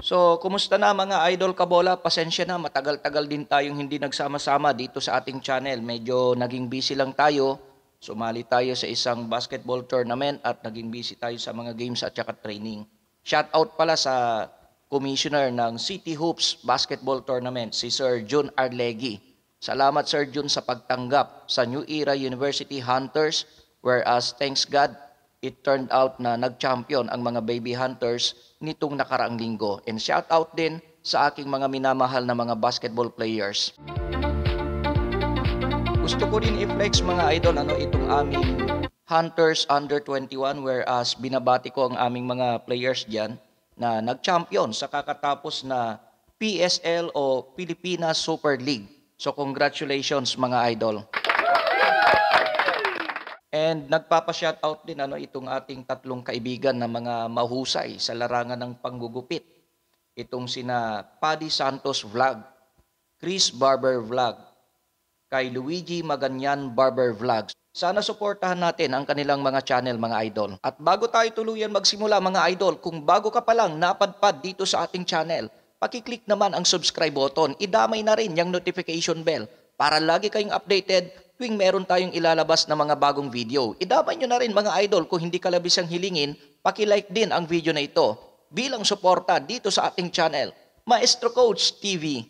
So, kumusta na mga idol kabola? Pasensya na, matagal-tagal din tayong hindi nagsama-sama dito sa ating channel. Medyo naging busy lang tayo. Sumali tayo sa isang basketball tournament at naging busy tayo sa mga games at saka training. Shout out pala sa commissioner ng City Hoops Basketball Tournament, si Sir Jun Arlegui. Salamat Sir Jun sa pagtanggap sa New Era University Hunters, whereas thanks God, it turned out na nag-champion ang mga baby hunters nitong nakaraang linggo. And shout out din sa aking mga minamahal na mga basketball players. Gusto ko rin i-flex mga idol itong aming Hunters Under 21, whereas binabati ko ang aming mga players diyan na nag-champion sa kakatapos na PSL o Pilipinas Super League. So congratulations mga idol. And nagpapa-shoutout din itong ating tatlong kaibigan na mga mahusay sa larangan ng panggugupit. Itong sina Paddy Santos Vlog, Chris Barber Vlog, kay Luigi Maganyan Barber Vlogs. Sana suportahan natin ang kanilang mga channel mga idol. At bago tayo tuluyan magsimula mga idol, kung bago ka pa lang napadpad dito sa ating channel, pakiclick naman ang subscribe button, idamay na rin yung notification bell para lagi kayong updated tuwing meron tayong ilalabas na mga bagong video. Idamay nyo na rin mga idol kung hindi kalabisang hilingin, pakilike din ang video na ito bilang suporta dito sa ating channel, Maestro Coach TV.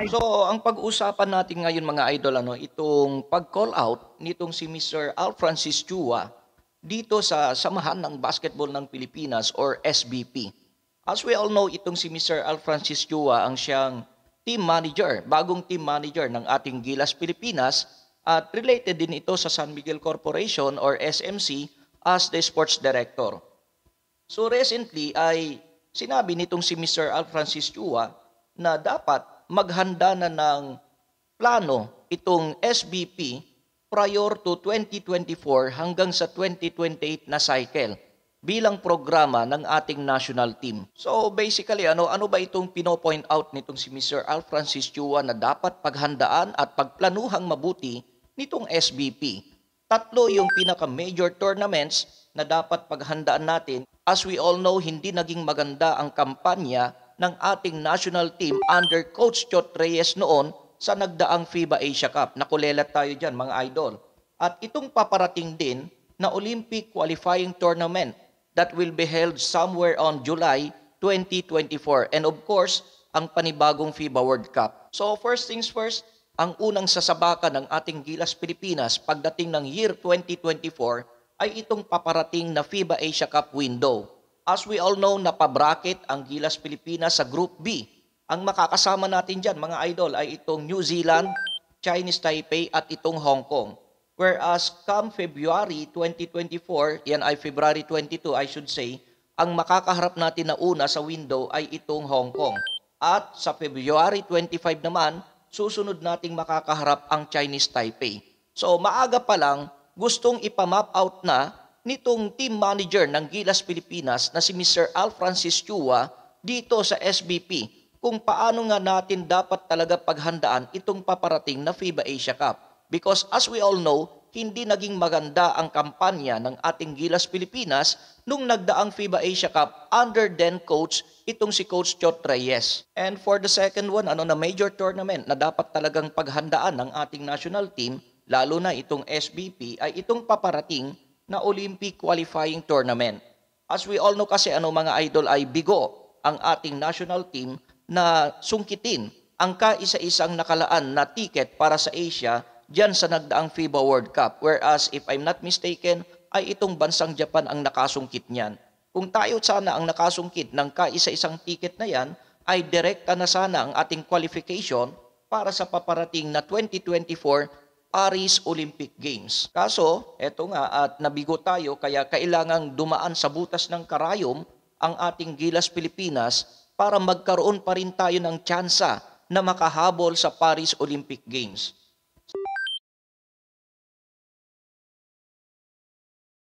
So, ang pag-uusapan natin ngayon mga idol, itong pag-call out nitong si Mr. Al Francis Chua dito sa Samahan ng Basketball ng Pilipinas or SBP. As we all know, itong si Mr. Al Francis Chua ang siyang team manager, bagong team manager ng ating Gilas Pilipinas at related din ito sa San Miguel Corporation or SMC as the sports director. So recently ay sinabi nitong si Mr. Al Francis Chua na dapat maghanda na ng plano itong SBP prior to 2024 hanggang sa 2028 na cycle bilang programa ng ating national team. So basically, ano ba itong pino-point out nitong si Mr. Al Francis Chua na dapat paghandaan at pagplanuhang mabuti nitong SBP? Tatlo yung pinaka-major tournaments na dapat paghandaan natin. As we all know, hindi naging maganda ang kampanya ng ating national team under Coach Chot Reyes noon sa nagdaang FIBA Asia Cup. Nakulelat tayo dyan mga idol. At itong paparating din na Olympic qualifying tournament that will be held somewhere on July 2024. And of course, ang panibagong FIBA World Cup. So first things first, ang unang sasabakan ng ating Gilas Pilipinas pagdating ng year 2024 ay itong paparating na FIBA Asia Cup window. As we all know, napabracket ang Gilas Pilipinas sa Group B. Ang makakasama natin dyan, mga idol, ay itong New Zealand, Chinese Taipei at itong Hong Kong. Whereas come February 2024, yan ay February 22 I should say, ang makakaharap natin na una sa window ay itong Hong Kong. At sa February 25 naman, susunod nating makakaharap ang Chinese Taipei. So maaga pa lang, gustong ipamap out na nitong team manager ng Gilas Pilipinas na si Mr. Al Francis Chua dito sa SBP kung paano nga natin dapat talaga paghandaan itong paparating na FIBA Asia Cup. Because as we all know, hindi naging maganda ang kampanya ng ating Gilas Pilipinas nung nagdaang FIBA Asia Cup under then coach itong si Coach Chot Reyes. And for the second one, na major tournament na dapat talagang paghandaan ng ating national team, lalo na itong SBP, ay itong paparating na Olympic qualifying tournament. As we all know kasi mga idol ay bigo ang ating national team na sungkitin ang kaisa-isang nakalaan na ticket para sa Asia diyan sa nagdaang FIBA World Cup. Whereas if I'm not mistaken, ay itong bansang Japan ang nakasungkit niyan. Kung tayo sana ang nakasungkit ng kaisa-isang ticket na yan, ay direkta na sana ang ating qualification para sa paparating na 2024 Paris Olympic Games. Kaso, eto nga at nabigo tayo kaya kailangang dumaan sa butas ng karayom ang ating Gilas Pilipinas para magkaroon pa rin tayo ng tsansa na makahabol sa Paris Olympic Games.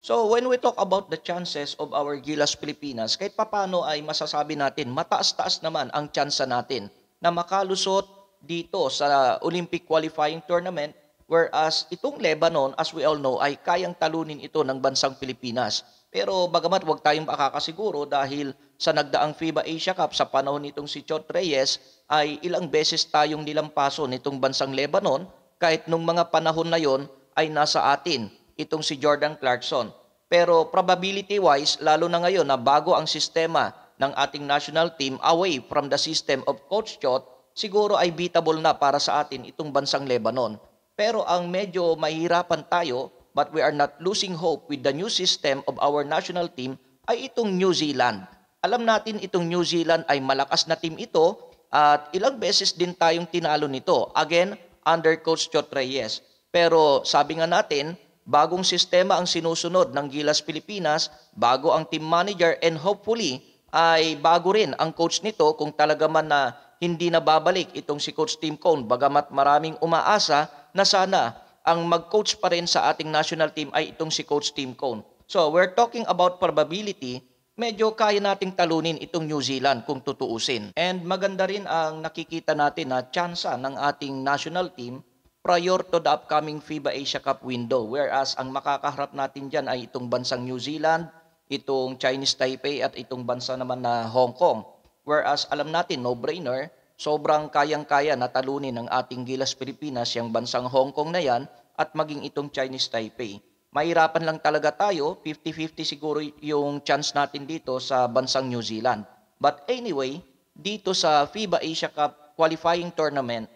So when we talk about the chances of our Gilas Pilipinas, kahit papano ay masasabi natin mataas-taas naman ang tsansa natin na makalusot dito sa Olympic qualifying tournament. Whereas itong Lebanon, as we all know, ay kayang talunin ito ng bansang Pilipinas. Pero bagamat wag tayong makakasiguro dahil sa nagdaang FIBA Asia Cup sa panahon nitong si Chot Reyes ay ilang beses tayong nilampaso nitong bansang Lebanon kahit nung mga panahon na yon ay nasa atin itong si Jordan Clarkson. Pero probability-wise, lalo na ngayon na bago ang sistema ng ating national team away from the system of Coach Chot, siguro ay beatable na para sa atin itong bansang Lebanon. Pero ang medyo mahirapan tayo, but we are not losing hope with the new system of our national team, ay itong New Zealand. Alam natin itong New Zealand ay malakas na team ito at ilang beses din tayong tinalo nito. Again, under Coach Chot Reyes. Pero sabi nga natin, bagong sistema ang sinusunod ng Gilas Pilipinas, bago ang team manager and hopefully ay bago rin ang coach nito kung talaga man na hindi na babalik itong si Coach Tim Cone. Bagamat maraming umaasa na sana ang mag-coach pa rin sa ating national team ay itong si Coach Tim Cone. So we're talking about probability, medyo kaya nating talunin itong New Zealand kung tutuusin. And maganda rin ang nakikita natin na tsansa ng ating national team prior to the upcoming FIBA Asia Cup window. Whereas ang makakaharap natin dyan ay itong bansang New Zealand, itong Chinese Taipei at itong bansa naman na Hong Kong. Whereas alam natin, no-brainer, sobrang kayang-kaya na talunin ng ating Gilas Pilipinas yung bansang Hong Kong na yan at maging itong Chinese Taipei. Mahirapan lang talaga tayo, 50-50 siguro yung chance natin dito sa bansang New Zealand. But anyway, dito sa FIBA Asia Cup qualifying tournament,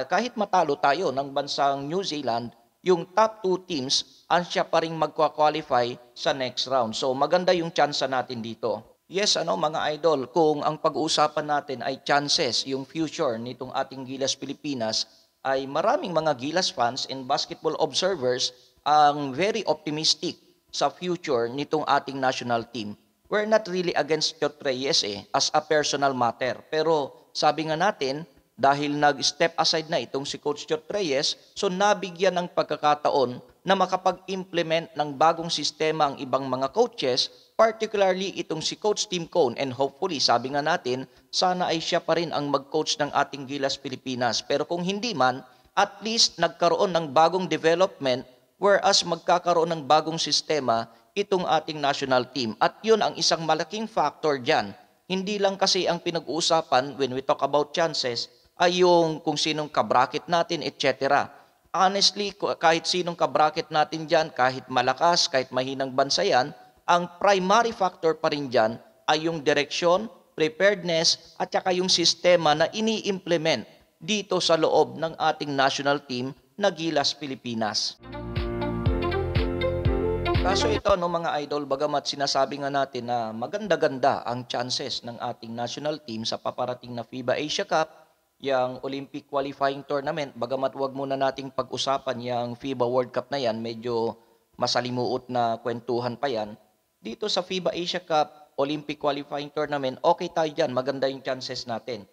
kahit matalo tayo ng bansang New Zealand, yung top 2 teams, siya pa rin magkwa-qualify sa next round. So maganda yung chance natin dito. Yes, mga idol, kung ang pag-uusapan natin ay chances, yung future nitong ating Gilas Pilipinas, ay maraming mga Gilas fans and basketball observers ang very optimistic sa future nitong ating national team. We're not really against Chot Reyes as a personal matter. Pero sabi nga natin, dahil nag-step aside na itong si Coach Chot Reyes, so nabigyan ng pagkakataon na makapag-implement ng bagong sistema ang ibang mga coaches, particularly itong si Coach Tim Cone, and hopefully, sabi nga natin, sana ay siya pa rin ang mag-coach ng ating Gilas Pilipinas. Pero kung hindi man, at least nagkaroon ng bagong development, whereas magkakaroon ng bagong sistema itong ating national team. At yun ang isang malaking factor dyan. Hindi lang kasi ang pinag-uusapan when we talk about chances, ay yung kung sinong kabracket natin, etc. Honestly, kahit sinong kabracket natin dyan, kahit malakas, kahit mahinang bansa yan, ang primary factor pa rin dyan ay yung direksyon, preparedness, at saka yung sistema na ini-implement dito sa loob ng ating national team na Gilas Pilipinas. Kaso ito, mga idol, bagamat sinasabi nga natin na maganda-ganda ang chances ng ating national team sa paparating na FIBA Asia Cup, yung Olympic qualifying tournament, bagamat wag muna nating pag-usapan yung FIBA World Cup na yan, medyo masalimuot na kwentuhan pa yan. Dito sa FIBA Asia Cup, Olympic qualifying tournament, okay tayo dyan, maganda yung chances natin.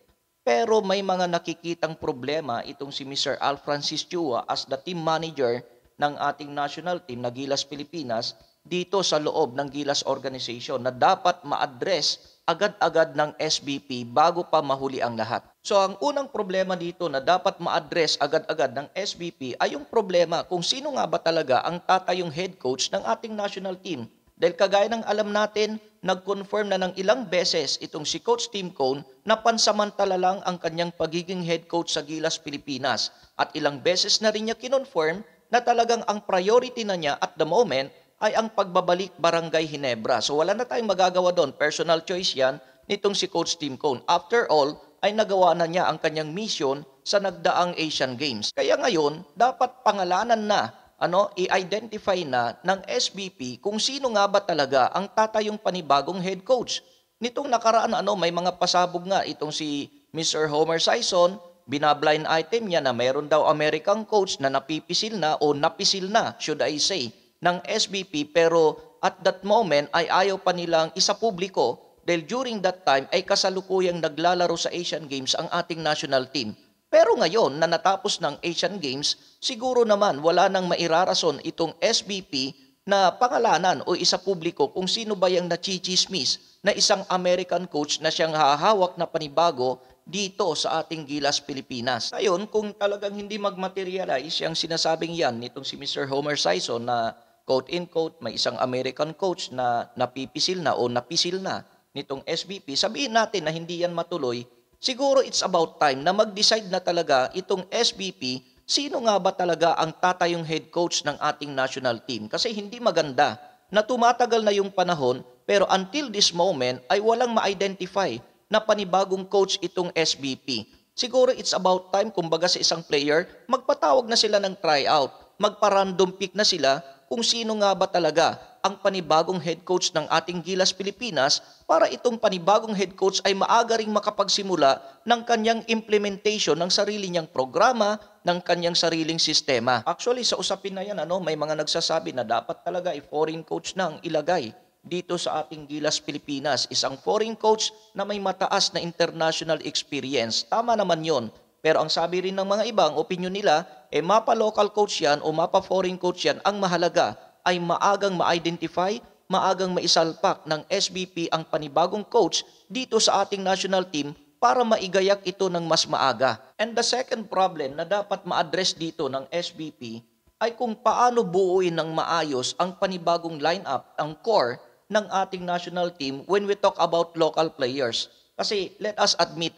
Pero may mga nakikitang problema itong si Mr. Al Francis Chua as the team manager ng ating national team na Gilas Pilipinas dito sa loob ng Gilas Organization na dapat ma-address agad-agad ng SBP bago pa mahuli ang lahat. So ang unang problema dito na dapat ma-address agad-agad ng SBP ay yung problema kung sino nga ba talaga ang tatayong head coach ng ating national team. Dahil kagaya ng alam natin, nag-confirm na ng ilang beses itong si Coach Tim Cone na pansamantala lang ang kanyang pagiging head coach sa Gilas Pilipinas. At ilang beses na rin niya kinonfirm na talagang ang priority na niya at the moment ay ang pagbabalik Barangay Ginebra. So wala na tayong magagawa doon. Personal choice yan nitong si Coach Tim Cone. After all, ay nagawa na niya ang kanyang mission sa nagdaang Asian Games. Kaya ngayon, dapat pangalanan na, i-identify na ng SBP kung sino nga ba talaga ang tatayong panibagong head coach. Nitong nakaraan, may mga pasabog nga itong si Mr. Homer Sison, binablind item niya na mayroon daw American coach na napipisil na o napisil na, should I say, ng SBP, pero at that moment ay ayaw pa nilang isapubliko dahil during that time ay kasalukuyang naglalaro sa Asian Games ang ating national team. Pero ngayon na natapos ng Asian Games, siguro naman wala nang mairarason itong SBP na pangalanan o isapubliko kung sino ba yung nachichismis na isang American coach na siyang hahawak na panibago dito sa ating Gilas Pilipinas. Ngayon, kung talagang hindi magmaterialize yung sinasabing yan nitong si Mr. Homer Sison na quote-in-quote, may isang American coach na napipisil na o napisil na nitong SBP, sabihin natin na hindi yan matuloy, siguro it's about time na mag-decide na talaga itong SBP sino nga ba talaga ang tatayong head coach ng ating national team. Kasi hindi maganda na tumatagal na yung panahon pero until this moment ay walang ma-identify na panibagong coach itong SBP. Siguro it's about time, kumbaga sa isang player, magpatawag na sila ng tryout, magpa-random pick na sila kung sino nga ba talaga ang panibagong head coach ng ating Gilas Pilipinas para itong panibagong head coach ay maaga ring makapagsimula ng kanyang implementation ng sarili niyang programa, ng kanyang sariling sistema. Actually, sa usapin na yan, may mga nagsasabi na dapat talaga foreign coach na ang ilagay dito sa ating Gilas Pilipinas. Isang foreign coach na may mataas na international experience. Tama naman yon. Pero ang sabi rin ng mga iba, ang opinion nila, mapa-local coach yan o mapa-foreign coach yan, ang mahalaga ay maagang ma-identify, maagang maisalpak ng SBP ang panibagong coach dito sa ating national team para maigayak ito ng mas maaga. And the second problem na dapat ma-address dito ng SBP ay kung paano buuin ng maayos ang panibagong lineup, ang core ng ating national team when we talk about local players. Kasi let us admit,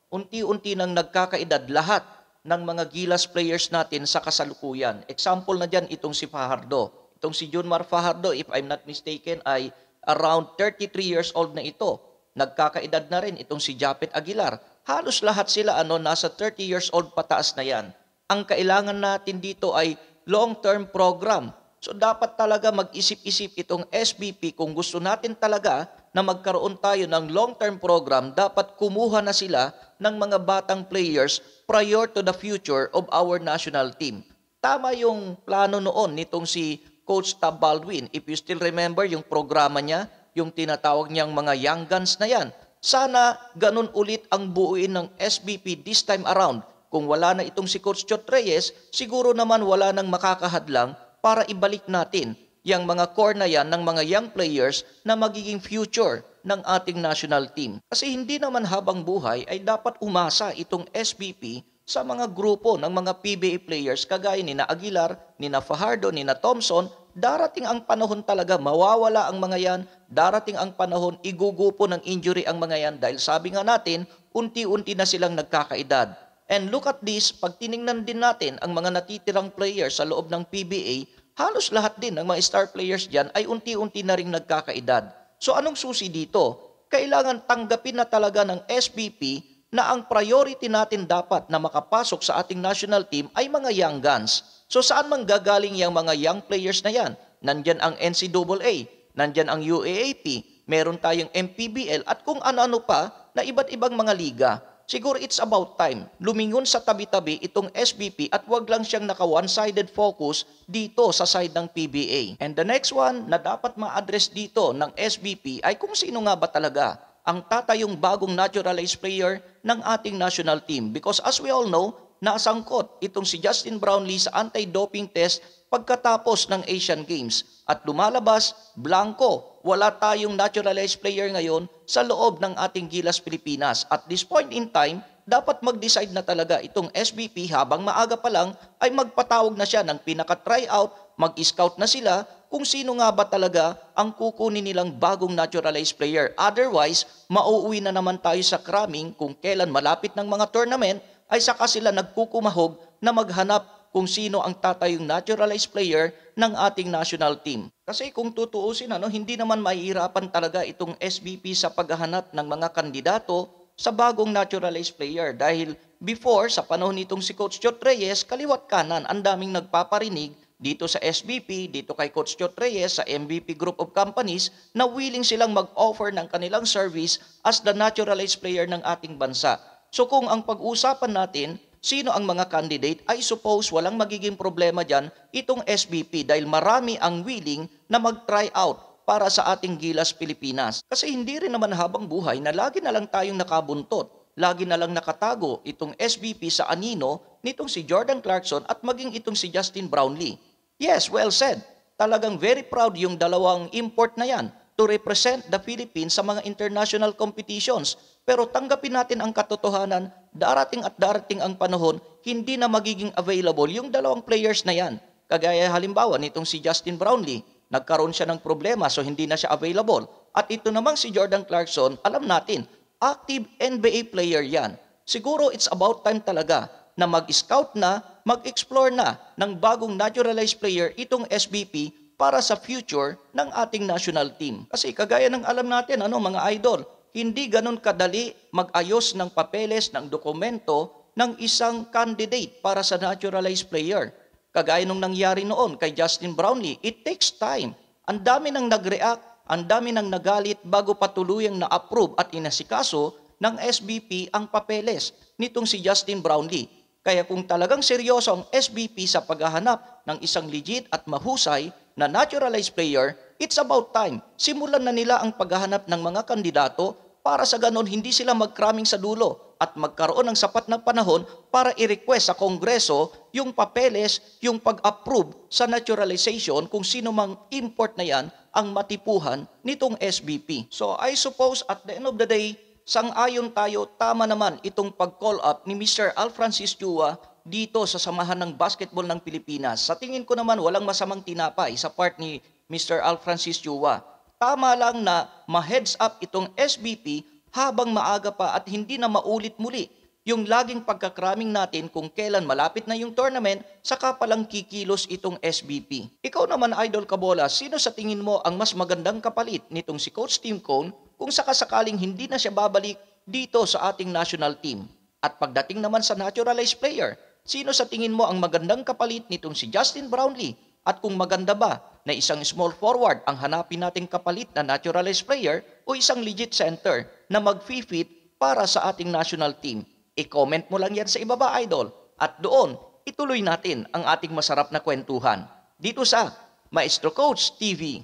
unti-unti nang nagkakaedad lahat ng mga Gilas players natin sa kasalukuyan. Example na dyan itong si Fajardo. Itong si Junmar Fajardo, if I'm not mistaken, ay around 33 years old na ito. Nagkakaedad na rin itong si Japet Aguilar. Halos lahat sila nasa 30 years old pataas na yan. Ang kailangan natin dito ay long-term program. So dapat talaga mag-isip-isip itong SBP kung gusto natin talaga na magkaroon tayo ng long-term program, dapat kumuha na sila ng mga batang players prior to the future of our national team. Tama yung plano noon nitong si Coach Tab Baldwin. If you still remember yung programa niya, yung tinatawag niyang mga young guns na yan. Sana ganun ulit ang buuin ng SBP this time around. Kung wala na itong si Coach Chot Reyes, siguro naman wala nang makakahadlang para ibalik natin yung mga core na yan ng mga young players na magiging future ng ating national team. Kasi hindi naman habang buhay ay dapat umasa itong SBP sa mga grupo ng mga PBA players kagaya ni na Aguilar, ni na Fajardo, ni na Thompson. Darating ang panahon talaga, mawawala ang mga yan. Darating ang panahon, igugupo ng injury ang mga yan dahil sabi nga natin, unti-unti na silang nagkakaedad. And look at this, pag tiningnan din natin ang mga natitirang players sa loob ng PBA, halos lahat din ng mga star players dyan ay unti-unti na ring nagkakaedad. So anong susi dito? Kailangan tanggapin na talaga ng SBP na ang priority natin dapat na makapasok sa ating national team ay mga young guns. So saan man gagaling yung mga young players na yan? Nandyan ang NCAA, nandyan ang UAAP, meron tayong MPBL at kung ano-ano pa na iba't ibang mga liga. Siguro it's about time lumingon sa tabi-tabi itong SBP at wag lang siyang naka one-sided focus dito sa side ng PBA. And the next one na dapat ma-address dito ng SBP ay kung sino nga ba talaga ang tatayong bagong naturalized player ng ating national team. Because as we all know, nasangkot itong si Justin Brownlee sa anti-doping test pagkatapos ng Asian Games. At lumalabas, blanco, wala tayong naturalized player ngayon sa loob ng ating Gilas Pilipinas. At this point in time, dapat mag-decide na talaga itong SBP habang maaga pa lang ay magpatawag na siya ng pinaka-tryout, mag-scout na sila kung sino nga ba talaga ang kukunin nilang bagong naturalized player. Otherwise, mauuwi na naman tayo sa cramming kung kailan malapit ng mga tournament ay saka sila nagkukumahog na maghanap kung sino ang tatayong naturalized player ng ating national team. Kasi kung tutuusin, hindi naman mahihirapan talaga itong SBP sa paghahanap ng mga kandidato sa bagong naturalized player. Dahil before, sa panahon nitong si Coach Chot Reyes, kaliwat kanan, ang daming nagpaparinig dito sa SBP, dito kay Coach Chot Reyes, sa MVP Group of Companies, na willing silang mag-offer ng kanilang service as the naturalized player ng ating bansa. So kung ang pag-usapan natin, sino ang mga candidate, I suppose walang magiging problema dyan itong SBP dahil marami ang willing na mag-try out para sa ating Gilas Pilipinas. Kasi hindi rin naman habang buhay na lagi na lang tayong nakabuntot, lagi na lang nakatago itong SBP sa anino nitong si Jordan Clarkson at maging itong si Justin Brownlee. Yes, well said. Talagang very proud yung dalawang import na yan to represent the Philippines sa mga international competitions. Pero tanggapin natin ang katotohanan, darating at darating ang panahon, hindi na magiging available yung dalawang players na yan. Kagaya halimbawa nitong si Justin Brownlee, nagkaroon siya ng problema so hindi na siya available. At ito namang si Jordan Clarkson, alam natin, active NBA player yan. Siguro it's about time talaga na mag-scout na, mag-explore na ng bagong naturalized player itong SBP para sa future ng ating national team. Kasi kagaya ng alam natin, mga idol, hindi ganun kadali mag-ayos ng papeles, ng dokumento ng isang candidate para sa naturalized player. Kagaya nung nangyari noon kay Justin Brownlee, it takes time. Ang dami nang nag-react, ang dami nang nagalit bago patuluyang na-approve at inasikaso ng SBP ang papeles nitong si Justin Brownlee. Kaya kung talagang seryoso ang SBP sa paghahanap ng isang legit at mahusay na naturalized player, it's about time. Simulan na nila ang paghahanap ng mga kandidato para sa ganon hindi sila magkraming sa dulo at magkaroon ng sapat na panahon para i-request sa Kongreso yung papeles, yung pag-approve sa naturalization kung sino mang import na yan ang matipuhan nitong SBP. So I suppose at the end of the day, sang-ayon tayo, tama naman itong pag-call up ni Mr. Al Francis Chua dito sa Samahan ng Basketball ng Pilipinas. Sa tingin ko naman walang masamang tinapay sa part ni Mr. Al Francis Chua. Tama lang na ma-heads up itong SBP habang maaga pa at hindi na maulit muli yung laging pagkakraming natin kung kailan malapit na yung tournament, saka palang kikilos itong SBP. Ikaw naman, Idol Kabola, sino sa tingin mo ang mas magandang kapalit nitong si Coach Tim Cone kung sakasakaling hindi na siya babalik dito sa ating national team? At pagdating naman sa naturalized player, sino sa tingin mo ang magandang kapalit nitong si Justin Brownlee? At kung maganda ba na isang small forward ang hanapin nating kapalit na naturalized player o isang legit center na mag-fit para sa ating national team? I-comment mo lang yan sa ibaba, Idol. At doon, ituloy natin ang ating masarap na kwentuhan dito sa Maestro Coach TV.